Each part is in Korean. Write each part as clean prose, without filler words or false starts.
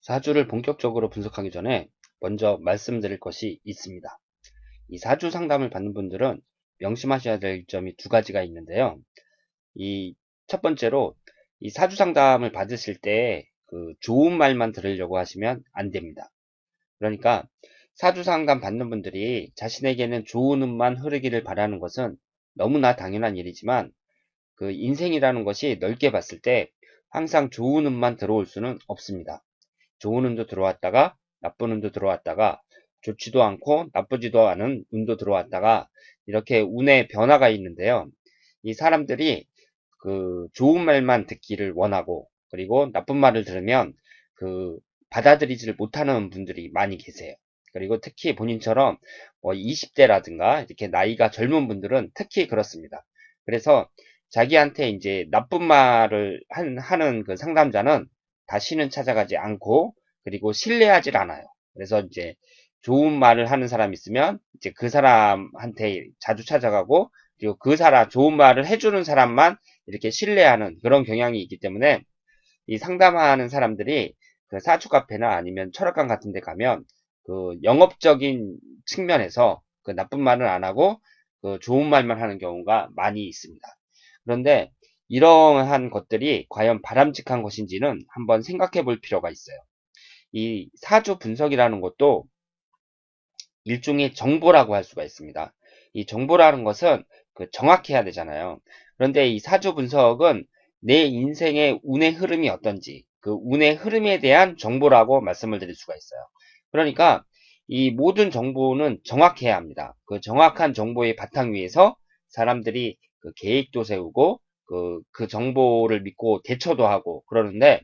사주를 본격적으로 분석하기 전에 먼저 말씀드릴 것이 있습니다. 이 사주 상담을 받는 분들은 명심하셔야 될 점이 두 가지가 있는데요. 이 첫 번째로 이 사주 상담을 받으실 때 그 좋은 말만 들으려고 하시면 안 됩니다. 그러니까 사주 상담 받는 분들이 자신에게는 좋은 운만 흐르기를 바라는 것은 너무나 당연한 일이지만 그 인생이라는 것이 넓게 봤을 때 항상 좋은 운만 들어올 수는 없습니다. 좋은 운도 들어왔다가 나쁜 운도 들어왔다가 좋지도 않고 나쁘지도 않은 운도 들어왔다가 이렇게 운의 변화가 있는데요. 이 사람들이 그 좋은 말만 듣기를 원하고 그리고 나쁜 말을 들으면 그 받아들이지를 못하는 분들이 많이 계세요. 그리고 특히 본인처럼 뭐 20대라든가 이렇게 나이가 젊은 분들은 특히 그렇습니다. 그래서 자기한테 이제 나쁜 말을 하는 그 상담자는 다시는 찾아가지 않고 그리고 신뢰하지 않아요. 그래서 이제 좋은 말을 하는 사람이 있으면 이제 그 사람한테 자주 찾아가고 그리고 그 사람 좋은 말을 해주는 사람만 이렇게 신뢰하는 그런 경향이 있기 때문에 이 상담하는 사람들이 그 사주 카페나 아니면 철학관 같은 데 가면 그 영업적인 측면에서 그 나쁜 말은 안 하고 그 좋은 말만 하는 경우가 많이 있습니다. 그런데 이러한 것들이 과연 바람직한 것인지는 한번 생각해 볼 필요가 있어요. 이 사주 분석이라는 것도 일종의 정보라고 할 수가 있습니다. 이 정보라는 것은 그 정확해야 되잖아요. 그런데 이 사주 분석은 내 인생의 운의 흐름이 어떤지 그 운의 흐름에 대한 정보라고 말씀을 드릴 수가 있어요. 그러니까 이 모든 정보는 정확해야 합니다. 그 정확한 정보의 바탕 위에서 사람들이 그 계획도 세우고 그 정보를 믿고 대처도 하고 그러는데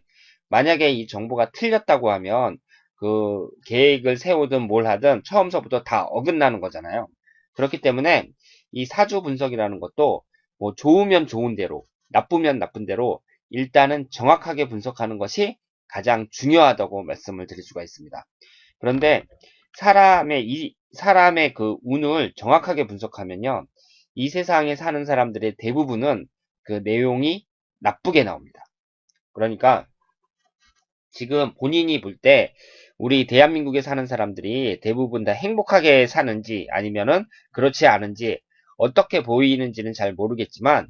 만약에 이 정보가 틀렸다고 하면 그 계획을 세우든 뭘 하든 처음서부터 다 어긋나는 거잖아요. 그렇기 때문에 이 사주 분석이라는 것도 뭐 좋으면 좋은 대로, 나쁘면 나쁜 대로 일단은 정확하게 분석하는 것이 가장 중요하다고 말씀을 드릴 수가 있습니다. 그런데 사람의 그 운을 정확하게 분석하면요. 이 세상에 사는 사람들의 대부분은 그 내용이 나쁘게 나옵니다. 그러니까 지금 본인이 볼 때 우리 대한민국에 사는 사람들이 대부분 다 행복하게 사는지 아니면은 그렇지 않은지 어떻게 보이는지는 잘 모르겠지만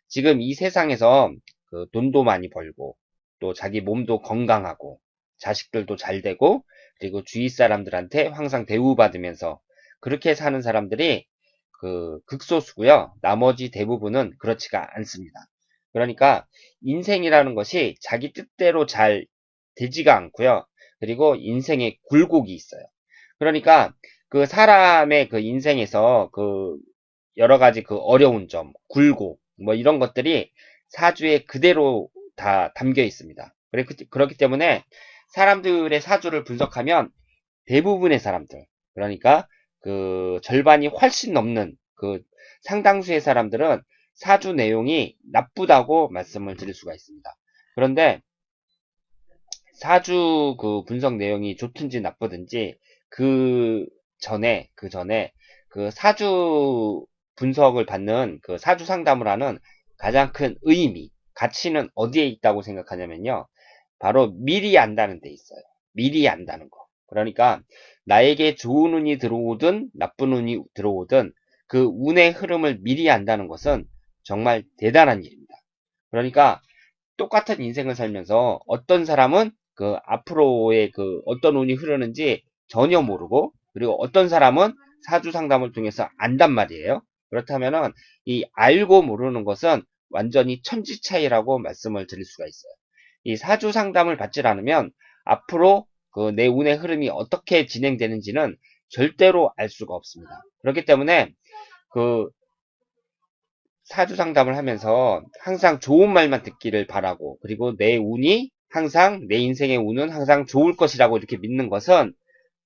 지금 이 세상에서 그 돈도 많이 벌고 또 자기 몸도 건강하고 자식들도 잘 되고 그리고 주위 사람들한테 항상 대우받으면서 그렇게 사는 사람들이 그 극소수고요. 나머지 대부분은 그렇지가 않습니다. 그러니까 인생이라는 것이 자기 뜻대로 잘 되지가 않고요. 그리고 인생에 굴곡이 있어요. 그러니까 그 사람의 그 인생에서 그 여러 가지 그 어려운 점, 굴곡, 뭐 이런 것들이 사주에 그대로 다 담겨 있습니다. 그렇기 때문에 사람들의 사주를 분석하면 대부분의 사람들, 그러니까 그 절반이 훨씬 넘는 그 상당수의 사람들은 사주 내용이 나쁘다고 말씀을 드릴 수가 있습니다. 그런데 사주 그 분석 내용이 좋든지 나쁘든지 그 전에 그 사주 분석을 받는 그 사주 상담을 하는 가장 큰 의미, 가치는 어디에 있다고 생각하냐면요. 바로 미리 안다는 데 있어요. 미리 안다는 거. 그러니까 나에게 좋은 운이 들어오든 나쁜 운이 들어오든 그 운의 흐름을 미리 안다는 것은 정말 대단한 일입니다. 그러니까 똑같은 인생을 살면서 어떤 사람은 그 앞으로의 그 어떤 운이 흐르는지 전혀 모르고 그리고 어떤 사람은 사주 상담을 통해서 안단 말이에요. 그렇다면은 이 알고 모르는 것은 완전히 천지 차이라고 말씀을 드릴 수가 있어요. 이 사주 상담을 받지 않으면 앞으로 그 내 운의 흐름이 어떻게 진행되는지는 절대로 알 수가 없습니다. 그렇기 때문에 그 사주 상담을 하면서 항상 좋은 말만 듣기를 바라고 그리고 내 운이 항상 내 인생의 운은 항상 좋을 것이라고 이렇게 믿는 것은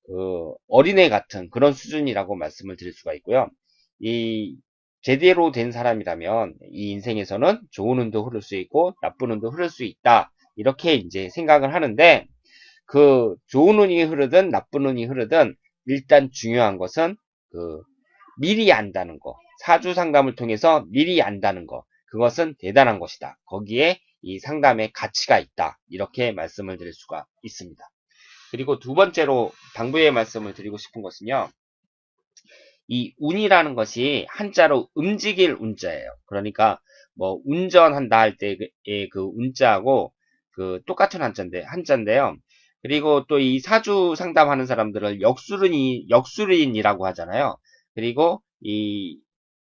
그 어린애 같은 그런 수준이라고 말씀을 드릴 수가 있고요. 이 제대로 된 사람이라면 이 인생에서는 좋은 운도 흐를 수 있고 나쁜 운도 흐를 수 있다. 이렇게 이제 생각을 하는데 그 좋은 운이 흐르든 나쁜 운이 흐르든 일단 중요한 것은 그 미리 안다는 거. 사주 상담을 통해서 미리 안다는 거. 그것은 대단한 것이다. 거기에 이 상담의 가치가 있다. 이렇게 말씀을 드릴 수가 있습니다. 그리고 두 번째로 당부의 말씀을 드리고 싶은 것은요. 이 운이라는 것이 한자로 움직일 운자예요. 그러니까 뭐 운전한다 할 때의 그 운자하고 그 똑같은 한자인데요. 그리고 또 이 사주 상담하는 사람들을 역술인이라고 하잖아요. 그리고 이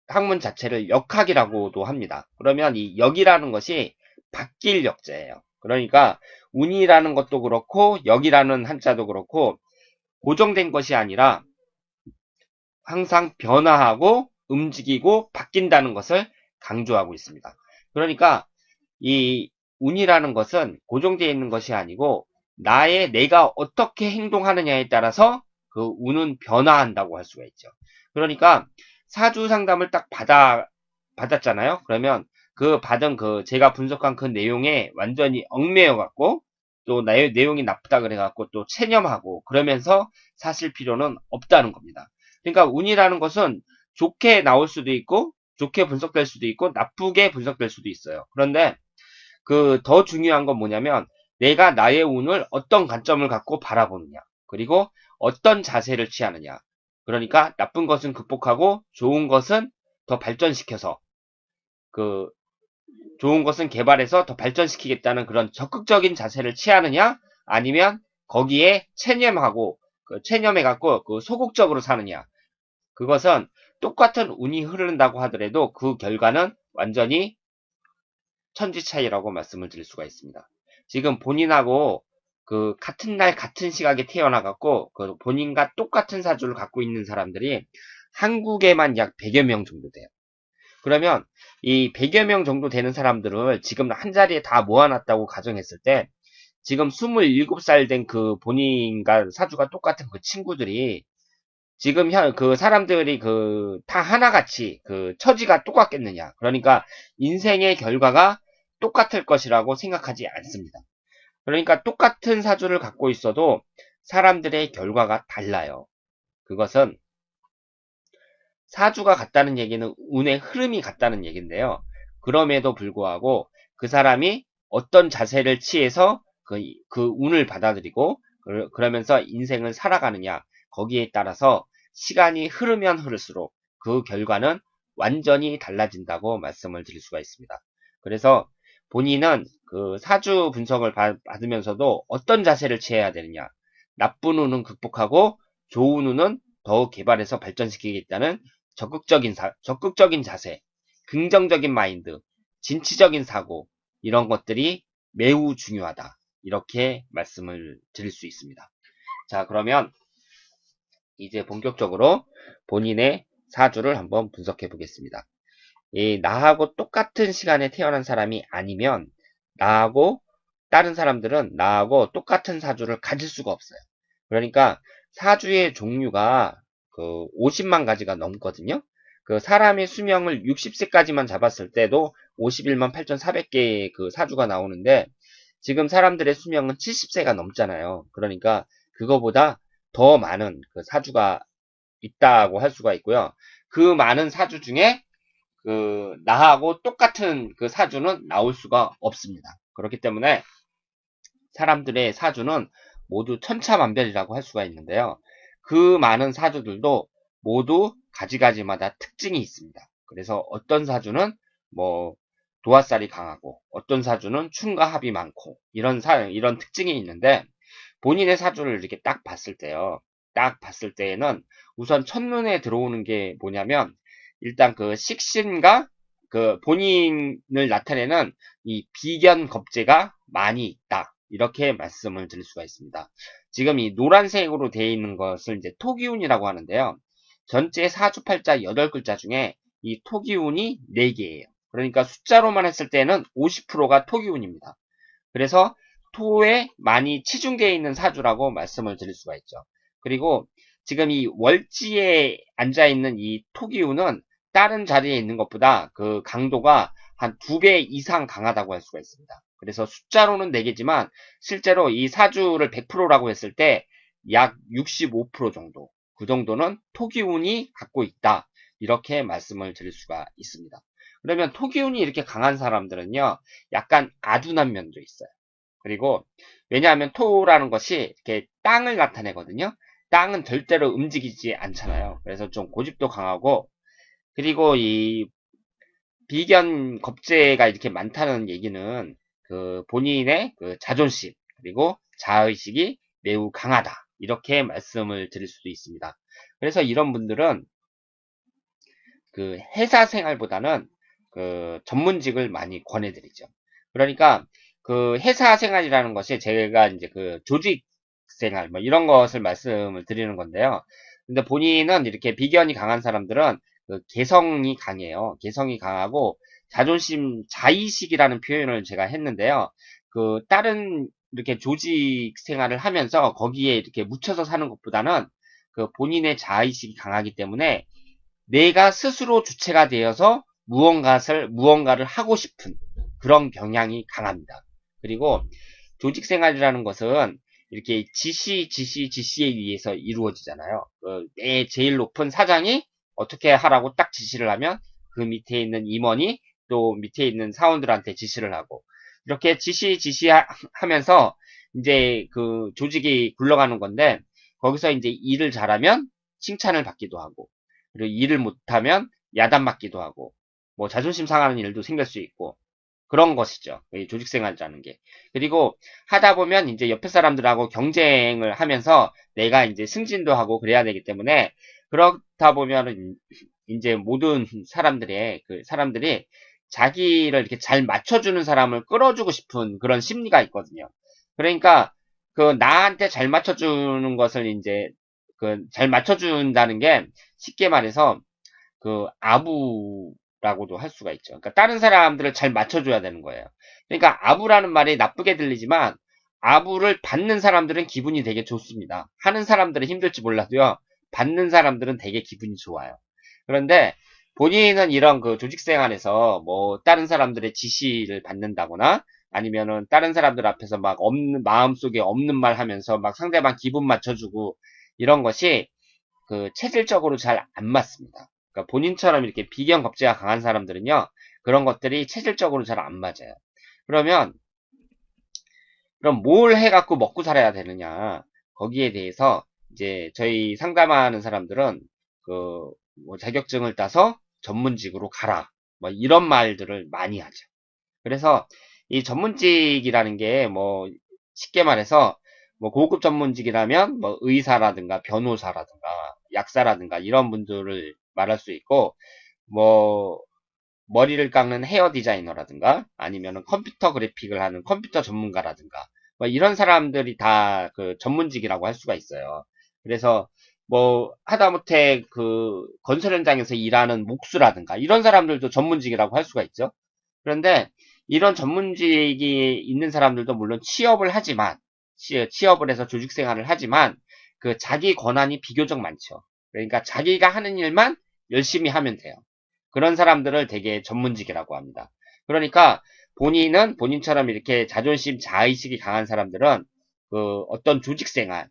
학문 자체를 역학이라고도 합니다. 그러면 이 역이라는 것이 바뀔 역자예요. 그러니까 운이라는 것도 그렇고 역이라는 한자도 그렇고 고정된 것이 아니라 항상 변화하고 움직이고 바뀐다는 것을 강조하고 있습니다. 그러니까 이 운이라는 것은 고정되어 있는 것이 아니고 내가 어떻게 행동하느냐에 따라서 그 운은 변화한다고 할 수가 있죠. 그러니까 사주 상담을 딱 받았잖아요. 그러면 그 받은 제가 분석한 그 내용에 완전히 얽매여 갖고 또 내용이 나쁘다 그래 갖고 또 체념하고 그러면서 사실 필요는 없다는 겁니다. 그러니까 운이라는 것은 좋게 나올 수도 있고 좋게 분석될 수도 있고 나쁘게 분석될 수도 있어요. 그런데 더 중요한 건 뭐냐면 내가 나의 운을 어떤 관점을 갖고 바라보느냐. 그리고 어떤 자세를 취하느냐. 그러니까 나쁜 것은 극복하고 좋은 것은 더 발전시켜서 그 좋은 것은 개발해서 더 발전시키겠다는 그런 적극적인 자세를 취하느냐 아니면 거기에 체념해갖고 소극적으로 사느냐. 그것은 똑같은 운이 흐른다고 하더라도 그 결과는 완전히 천지 차이라고 말씀을 드릴 수가 있습니다. 지금 본인하고 같은 날 같은 시각에 태어나갖고 본인과 똑같은 사주를 갖고 있는 사람들이 한국에만 약 100여 명 정도 돼요. 그러면 이 100여 명 정도 되는 사람들을 지금 한 자리에 다 모아놨다고 가정했을 때 지금 27살 된 그 본인과 사주가 똑같은 그 친구들이 지금 사람들이 다 하나같이 처지가 똑같겠느냐. 그러니까 인생의 결과가 똑같을 것이라고 생각하지 않습니다. 그러니까 똑같은 사주를 갖고 있어도 사람들의 결과가 달라요. 그것은 사주가 같다는 얘기는 운의 흐름이 같다는 얘기인데요. 그럼에도 불구하고 그 사람이 어떤 자세를 취해서 그 운을 받아들이고 그러면서 인생을 살아가느냐 거기에 따라서 시간이 흐르면 흐를수록 그 결과는 완전히 달라진다고 말씀을 드릴 수가 있습니다. 그래서 본인은 그 사주 분석을 받으면서도 어떤 자세를 취해야 되느냐 나쁜 운은 극복하고 좋은 운은 더 개발해서 발전시키겠다는 적극적인 자세, 긍정적인 마인드, 진취적인 사고, 이런 것들이 매우 중요하다. 이렇게 말씀을 드릴 수 있습니다. 자, 그러면 이제 본격적으로 본인의 사주를 한번 분석해 보겠습니다. 나하고 똑같은 시간에 태어난 사람이 아니면 다른 사람들은 나하고 똑같은 사주를 가질 수가 없어요. 그러니까 사주의 종류가 50만 가지가 넘거든요. 사람의 수명을 60세까지만 잡았을 때도 51만 8,400개의 사주가 나오는데 지금 사람들의 수명은 70세가 넘잖아요. 그러니까 그거보다 더 많은 사주가 있다고 할 수가 있고요. 그 많은 사주 중에 나하고 똑같은 사주는 나올 수가 없습니다. 그렇기 때문에 사람들의 사주는 모두 천차만별이라고 할 수가 있는데요. 그 많은 사주들도 모두 가지가지마다 특징이 있습니다. 그래서 어떤 사주는 뭐 도화살이 강하고 어떤 사주는 충과 합이 많고 이런 특징이 있는데 본인의 사주를 이렇게 딱 봤을 때요. 딱 봤을 때에는 우선 첫눈에 들어오는 게 뭐냐면 일단 식신과 본인을 나타내는 이 비견 겁재가 많이 있다. 이렇게 말씀을 드릴 수가 있습니다. 지금 이 노란색으로 되어 있는 것을 이제 토기운이라고 하는데요. 전체 사주팔자 8글자 중에 이 토기운이 4개예요. 그러니까 숫자로만 했을 때는 50%가 토기운입니다. 그래서 토에 많이 치중되어 있는 사주라고 말씀을 드릴 수가 있죠. 그리고 지금 이 월지에 앉아있는 이 토기운은 다른 자리에 있는 것보다 강도가 한 2배 이상 강하다고 할 수가 있습니다. 그래서 숫자로는 4개지만 실제로 이 사주를 100%라고 했을 때 약 65% 정도, 그 정도는 토기운이 갖고 있다. 이렇게 말씀을 드릴 수가 있습니다. 그러면 토기운이 이렇게 강한 사람들은요, 약간 아둔한 면도 있어요. 그리고 왜냐하면 토라는 것이 이렇게 땅을 나타내거든요. 땅은 절대로 움직이지 않잖아요. 그래서 좀 고집도 강하고, 그리고 이 비견 겁재가 이렇게 많다는 얘기는 그 본인의 그 자존심, 그리고 자의식이 매우 강하다. 이렇게 말씀을 드릴 수도 있습니다. 그래서 이런 분들은 그 회사 생활보다는 그 전문직을 많이 권해드리죠. 그러니까 그 회사 생활이라는 것이 제가 이제 그 조직 생활 뭐 이런 것을 말씀을 드리는 건데요. 근데 본인은 이렇게 비견이 강한 사람들은 그 개성이 강해요. 개성이 강하고 자존심, 자의식이라는 표현을 제가 했는데요. 그 다른 이렇게 조직 생활을 하면서 거기에 이렇게 묻혀서 사는 것보다는 그 본인의 자의식이 강하기 때문에 내가 스스로 주체가 되어서 무언가를 하고 싶은 그런 경향이 강합니다. 그리고 조직 생활이라는 것은 이렇게 지시에 의해서 이루어지잖아요. 내 제일 높은 사장이 어떻게 하라고 딱 지시를 하면 그 밑에 있는 임원이 또 밑에 있는 사원들한테 지시를 하고 이렇게 지시하면서 이제 그 조직이 굴러가는 건데 거기서 이제 일을 잘하면 칭찬을 받기도 하고 그리고 일을 못하면 야단맞기도 하고 뭐 자존심 상하는 일도 생길 수 있고 그런 것이죠. 이 조직생활이라는 게. 그리고 하다 보면 이제 옆에 사람들하고 경쟁을 하면서 내가 이제 승진도 하고 그래야 되기 때문에 그렇다 보면은 이제 모든 사람들이 자기를 이렇게 잘 맞춰주는 사람을 끌어주고 싶은 그런 심리가 있거든요. 그러니까 그 나한테 잘 맞춰주는 것을 이제 그 잘 맞춰준다는 게 쉽게 말해서 그 아부라고도 할 수가 있죠. 그러니까 다른 사람들을 잘 맞춰줘야 되는 거예요. 그러니까 아부라는 말이 나쁘게 들리지만 아부를 받는 사람들은 기분이 되게 좋습니다. 하는 사람들은 힘들지 몰라도요. 받는 사람들은 되게 기분이 좋아요. 그런데 본인은 이런 그 조직 생활에서 뭐 다른 사람들의 지시를 받는다거나 아니면은 다른 사람들 앞에서 막 마음속에 없는 말 하면서 막 상대방 기분 맞춰주고 이런 것이 그 체질적으로 잘 안 맞습니다. 그러니까 본인처럼 이렇게 비견 겁재가 강한 사람들은요, 그런 것들이 체질적으로 잘 안 맞아요. 그러면, 그럼 뭘 해갖고 먹고 살아야 되느냐. 거기에 대해서 이제 저희 상담하는 사람들은 뭐 자격증을 따서 전문직으로 가라. 뭐 이런 말들을 많이 하죠. 그래서 이 전문직이라는 게 뭐 쉽게 말해서 뭐 고급 전문직이라면 뭐 의사라든가 변호사라든가 약사라든가 이런 분들을 말할 수 있고 뭐 머리를 깎는 헤어 디자이너라든가 아니면은 컴퓨터 그래픽을 하는 컴퓨터 전문가라든가 뭐 이런 사람들이 다 그 전문직이라고 할 수가 있어요. 그래서 뭐 하다못해 그 건설 현장에서 일하는 목수라든가 이런 사람들도 전문직이라고 할 수가 있죠. 그런데 이런 전문직이 있는 사람들도 물론 취업을 하지만 취업을 해서 조직 생활을 하지만 그 자기 권한이 비교적 많죠. 그러니까 자기가 하는 일만 열심히 하면 돼요. 그런 사람들을 되게 전문직이라고 합니다. 그러니까 본인은 본인처럼 이렇게 자존심, 자의식이 강한 사람들은 그 어떤 조직 생활을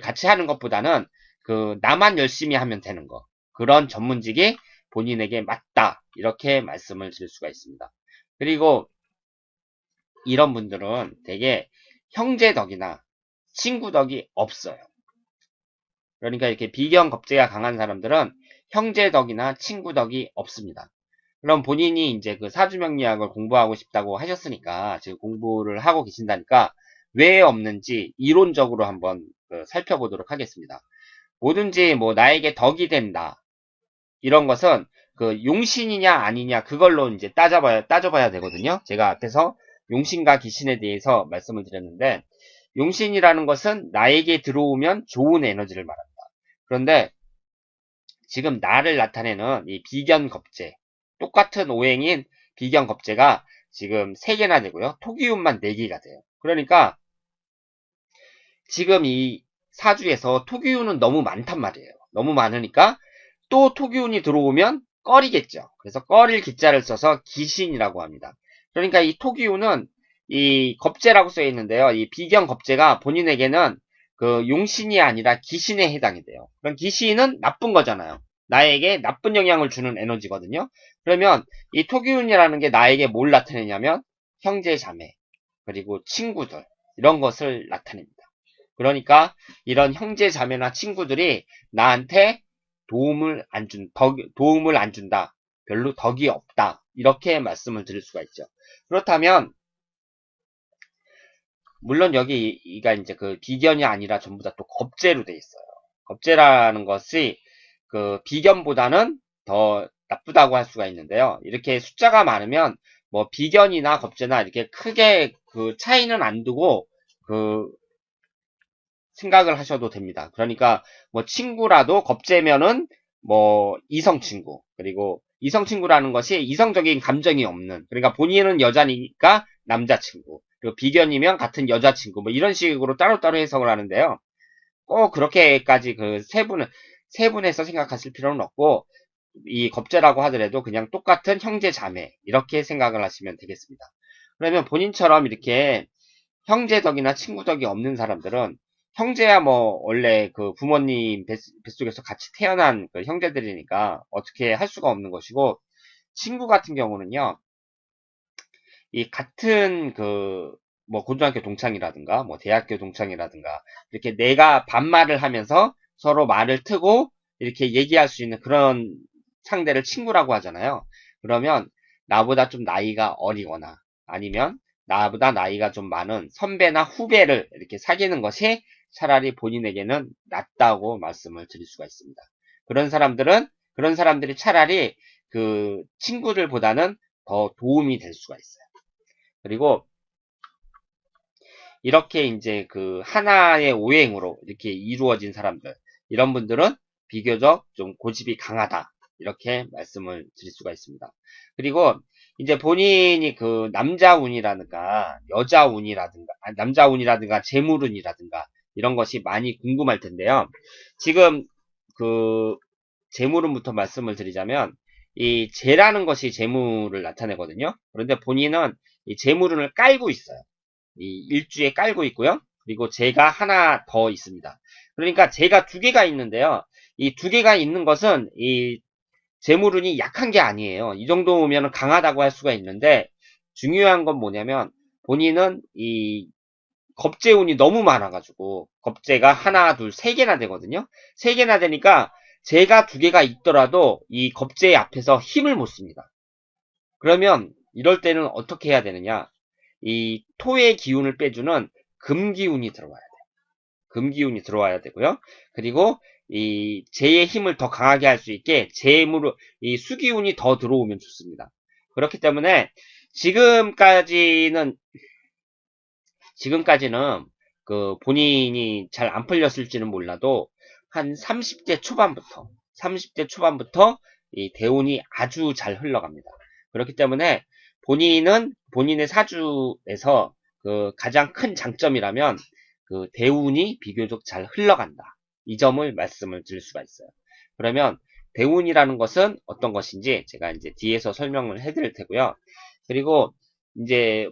같이 하는 것보다는 그 나만 열심히 하면 되는 거. 그런 전문직이 본인에게 맞다. 이렇게 말씀을 드릴 수가 있습니다. 그리고 이런 분들은 되게 형제 덕이나 친구 덕이 없어요. 그러니까 이렇게 비견 겁재가 강한 사람들은 형제 덕이나 친구 덕이 없습니다. 그럼 본인이 이제 그 사주명리학을 공부하고 싶다고 하셨으니까 지금 공부를 하고 계신다니까 왜 없는지 이론적으로 한번 살펴보도록 하겠습니다. 뭐든지 뭐 나에게 덕이 된다. 이런 것은 그 용신이냐 아니냐 그걸로 이제 따져봐야 되거든요. 제가 앞에서 용신과 귀신에 대해서 말씀을 드렸는데 용신이라는 것은 나에게 들어오면 좋은 에너지를 말합니다. 그런데 지금 나를 나타내는 이 비견겁재 똑같은 오행인 비견겁재가 지금 3개나 되고요. 토기운만 4개가 돼요. 그러니까 지금 이 사주에서 토기운은 너무 많단 말이에요. 너무 많으니까 또 토기운이 들어오면 꺼리겠죠. 그래서 꺼릴 기자를 써서 기신이라고 합니다. 그러니까 이 토기운은 이 겁재라고 써 있는데요. 이 비견 겁재가 본인에게는 그 용신이 아니라 기신에 해당이 돼요. 그럼 기신은 나쁜 거잖아요. 나에게 나쁜 영향을 주는 에너지거든요. 그러면 이 토기운이라는 게 나에게 뭘 나타내냐면 형제 자매 그리고 친구들 이런 것을 나타냅니다. 그러니까 이런 형제 자매나 친구들이 나한테 도움을 안 준다. 별로 덕이 없다. 이렇게 말씀을 드릴 수가 있죠. 그렇다면 물론 여기가 이제 그 비견이 아니라 전부 다 또 겁재로 돼 있어요. 겁재라는 것이 그 비견보다는 더 나쁘다고 할 수가 있는데요. 이렇게 숫자가 많으면 뭐 비견이나 겁재나 이렇게 크게 그 차이는 안 두고 그 생각을 하셔도 됩니다. 그러니까 뭐 친구라도 겁재면은 뭐 이성 친구, 그리고 이성 친구라는 것이 이성적인 감정이 없는, 그러니까 본인은 여자니까 남자친구, 그리고 비견이면 같은 여자친구, 뭐 이런 식으로 따로따로 해석을 하는데요. 꼭 그렇게까지 그 세분해서 생각하실 필요는 없고, 이 겁재라고 하더라도 그냥 똑같은 형제 자매 이렇게 생각을 하시면 되겠습니다. 그러면 본인처럼 이렇게 형제덕이나 친구덕이 없는 사람들은, 형제야 뭐 원래 그 부모님 뱃속에서 같이 태어난 그 형제들이니까 어떻게 할 수가 없는 것이고, 친구 같은 경우는요, 이 같은 그 뭐 고등학교 동창이라든가 뭐 대학교 동창이라든가 이렇게 내가 반말을 하면서 서로 말을 트고 이렇게 얘기할 수 있는 그런 상대를 친구라고 하잖아요. 그러면 나보다 좀 나이가 어리거나 아니면 나보다 나이가 좀 많은 선배나 후배를 이렇게 사귀는 것이 차라리 본인에게는 낫다고 말씀을 드릴 수가 있습니다. 그런 사람들이 차라리 그 친구들보다는 더 도움이 될 수가 있어요. 그리고 이렇게 이제 그 하나의 오행으로 이렇게 이루어진 사람들, 이런 분들은 비교적 좀 고집이 강하다. 이렇게 말씀을 드릴 수가 있습니다. 그리고 이제 본인이 그 남자 운이라든가 여자 운이라든가 남자 운이라든가 재물 운이라든가 이런 것이 많이 궁금할 텐데요. 지금 그 재물운부터 말씀을 드리자면, 이 재라는 것이 재물을 나타내거든요. 그런데 본인은 이 재물운을 깔고 있어요. 이 일주에 깔고 있고요. 그리고 재가 하나 더 있습니다. 그러니까 재가 두 개가 있는데요. 이 두 개가 있는 것은 이 재물운이 약한 게 아니에요. 이 정도면 강하다고 할 수가 있는데, 중요한 건 뭐냐면 본인은 이 겁재운이 너무 많아가지고 겁재가 하나, 둘, 세 개나 되거든요. 세 개나 되니까 재가 두 개가 있더라도 이 겁재 앞에서 힘을 못 씁니다. 그러면 이럴 때는 어떻게 해야 되느냐? 이 토의 기운을 빼주는 금기운이 들어와야 돼요. 금기운이 들어와야 되고요. 그리고 이 재의 힘을 더 강하게 할 수 있게 재물로 이 수기운이 더 들어오면 좋습니다. 그렇기 때문에 지금까지는 그 본인이 잘 안 풀렸을지는 몰라도 한 30대 초반부터 이 대운이 아주 잘 흘러갑니다. 그렇기 때문에 본인의 사주에서 그 가장 큰 장점이라면 그 대운이 비교적 잘 흘러간다. 이 점을 말씀을 드릴 수가 있어요. 그러면 대운이라는 것은 어떤 것인지 제가 이제 뒤에서 설명을 해드릴 테고요. 그리고 이제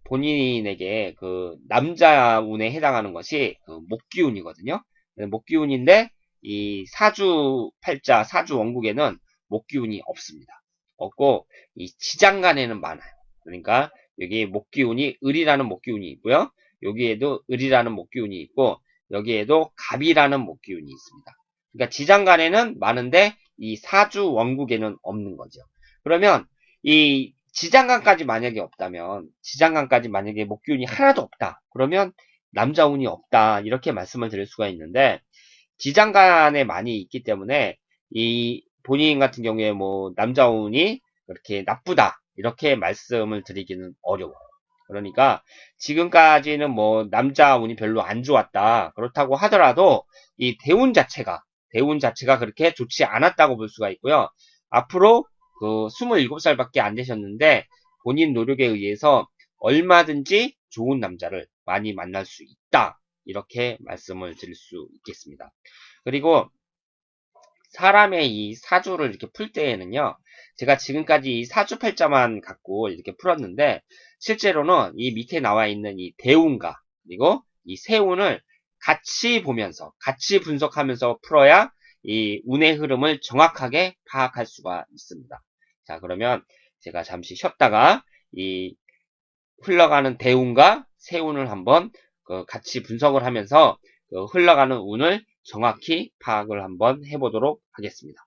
본인에게 그 남자 운에 해당하는 것이 그 목기운이거든요. 목기운인데 이 사주 팔자, 사주 원국에는 목기운이 없습니다. 없고 이 지장간에는 많아요. 그러니까 여기 목기운이 을이라는 목기운이 있고요. 여기에도 을이라는 목기운이 있고 여기에도 갑이라는 목기운이 있습니다. 그러니까 지장간에는 많은데 이 사주 원국에는 없는 거죠. 그러면 이 지장간까지 만약에 없다면, 지장간까지 만약에 목기운이 하나도 없다. 그러면 남자운이 없다. 이렇게 말씀을 드릴 수가 있는데, 지장간에 많이 있기 때문에 이 본인 같은 경우에 뭐 남자운이 그렇게 나쁘다. 이렇게 말씀을 드리기는 어려워요. 그러니까 지금까지는 뭐 남자운이 별로 안 좋았다. 그렇다고 하더라도 이 대운 자체가 그렇게 좋지 않았다고 볼 수가 있고요. 앞으로 그 27살밖에 안 되셨는데 본인 노력에 의해서 얼마든지 좋은 남자를 많이 만날 수 있다. 이렇게 말씀을 드릴 수 있겠습니다. 그리고 사람의 이 사주를 이렇게 풀 때에는요, 제가 지금까지 이 사주팔자만 갖고 이렇게 풀었는데, 실제로는 이 밑에 나와 있는 이 대운과, 그리고 이 세운을 같이 보면서, 같이 분석하면서 풀어야 이 운의 흐름을 정확하게 파악할 수가 있습니다. 자, 그러면 제가 잠시 쉬었다가 이 흘러가는 대운과 세운을 한번 같이 분석을 하면서 흘러가는 운을 정확히 파악을 한번 해보도록 하겠습니다.